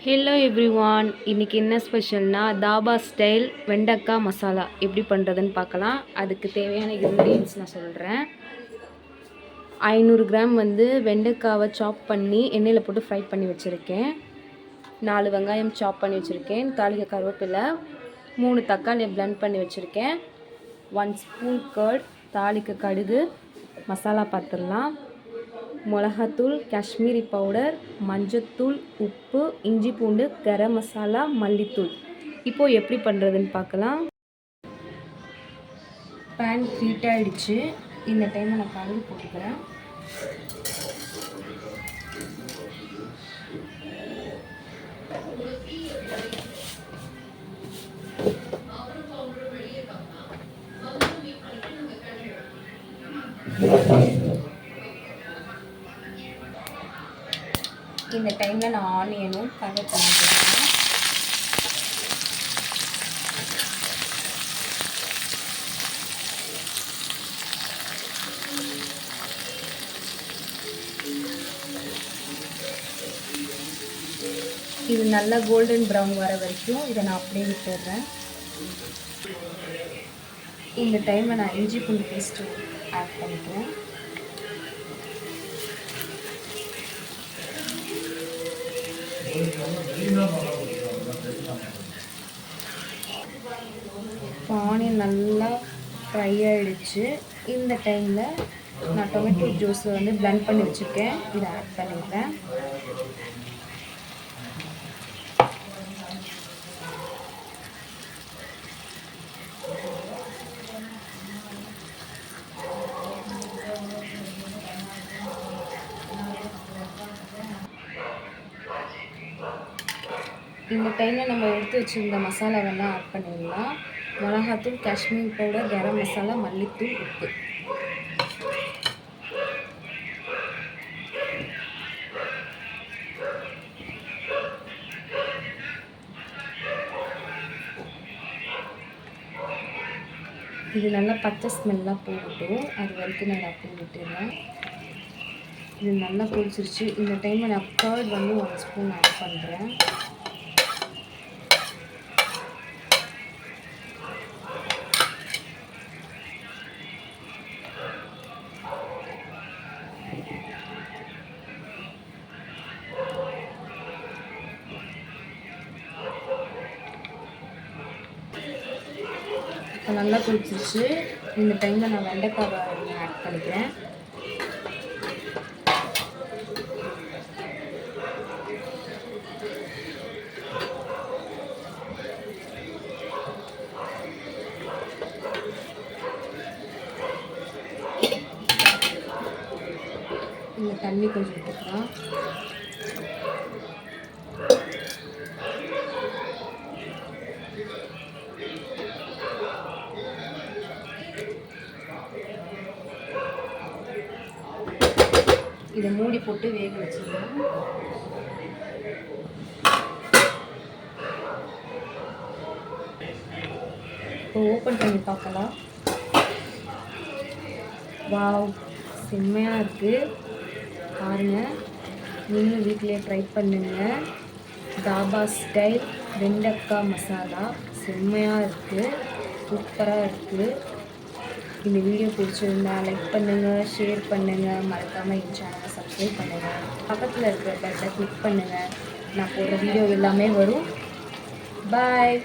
Hello everyone, இன்றைக்கி என்ன ஸ்பெஷல்னால் dhaba style வெண்டைக்காய் மசாலா எப்படி பண்ணுறதுன்னு பார்க்கலாம். அதுக்கு தேவையான இன்க்ரீடியன்ட்ஸ் நான் சொல்கிறேன். 500 கிராம் வெண்டைக்காவை சாப் பண்ணி எண்ணெயில் போட்டு ஃப்ரை பண்ணி வச்சுருக்கேன். 4 வெங்காயம் சாப் பண்ணி வச்சுருக்கேன். தாளிக்க கருவேப்பிலை, 3 தக்காளியை பிளெண்ட் பண்ணி வச்சுருக்கேன். 1 ஸ்பூன் கர்ட், தாளிக்க கடுகு, மசாலா பார்த்துடலாம். மிளகாத்தூள், காஷ்மீரி பவுடர், மஞ்சத்தூள், உப்பு, இஞ்சி பூண்டு, கரம் மசாலா, மல்லித்தூள். இப்போது எப்படி பண்ணுறதுன்னு பார்க்கலாம். பேன் ஹீட் ஆகிடுச்சு. இந்த டைமில் நான் கடுகு போட்டுக்கிறேன். இந்த டைமில் நான் ஆனியனும் கருவேப்பிலை போட்டுக்கிறேன். இது நல்லா கோல்டன் ப்ரௌன் வர வரைக்கும் இதை நான் அப்படியே விட்டுடுறேன். இந்த டைமில் நான் இஞ்சி பூண்டு பேஸ்ட்டு ஆட் பண்ணிக்கிறேன். ஆனியன் நல்லா ஃப்ரை ஆகிடுச்சு. இந்த டைமில் நான் டொமேட்டோ ஜூஸை பிளெண்ட் பண்ணி வச்சுருக்கேன். இதை ஆட் பண்ணிக்கிறேன். இந்த டைமில் நம்ம எடுத்து வச்சுருந்த மசாலாவெல்லாம் ஆட் பண்ணிடலாம். மிளகாத்தூள், காஷ்மீரி பவுடர், கரம் மசாலா, மல்லித்தூள், உப்பு. இது நல்லா பச்சை ஸ்மெல்லாம் போகட்டும், அது வரைக்கும் நான் அப்படியே விட்டுடுறேன். இது நல்லா கொதிச்சிருச்சு. இந்த டைமில் நான் கர்ட் 1 ஸ்பூன் ஆட் பண்ணுறேன். இப்போ நல்லா கொதிச்சிருச்சு. இந்த டைமில் நான் வெண்டைக்காவை ஆட் பண்ணிக்கிறேன். இந்த தண்ணி கொஞ்சம் விட்டுக்கலாம். இதை மூடி போட்டு வேக வச்சிடலாம். இப்போ ஓப்பன் பண்ணி பார்க்கலாம். வாவ், செம்மையாக இருக்குது பாருங்கள். நீங்களும் வீட்டிலே ட்ரை பண்ணுங்கள். தாபா ஸ்டைல் வெண்டைக்காய் மசாலா செம்மையாக இருக்குது, சூப்பராக இருக்குது. இந்த வீடியோ பிடிச்சிருந்தா லைக் பண்ணுங்கள், ஷேர் பண்ணுங்கள், மறக்காமல் என் சேனலை சப்ஸ்கிரைப் பண்ணுங்கள். பக்கத்தில் இருக்கிற பெல்லை கிளிக் பண்ணுங்கள். நான் போடுற வீடியோ எல்லாமே வரும். பாய்.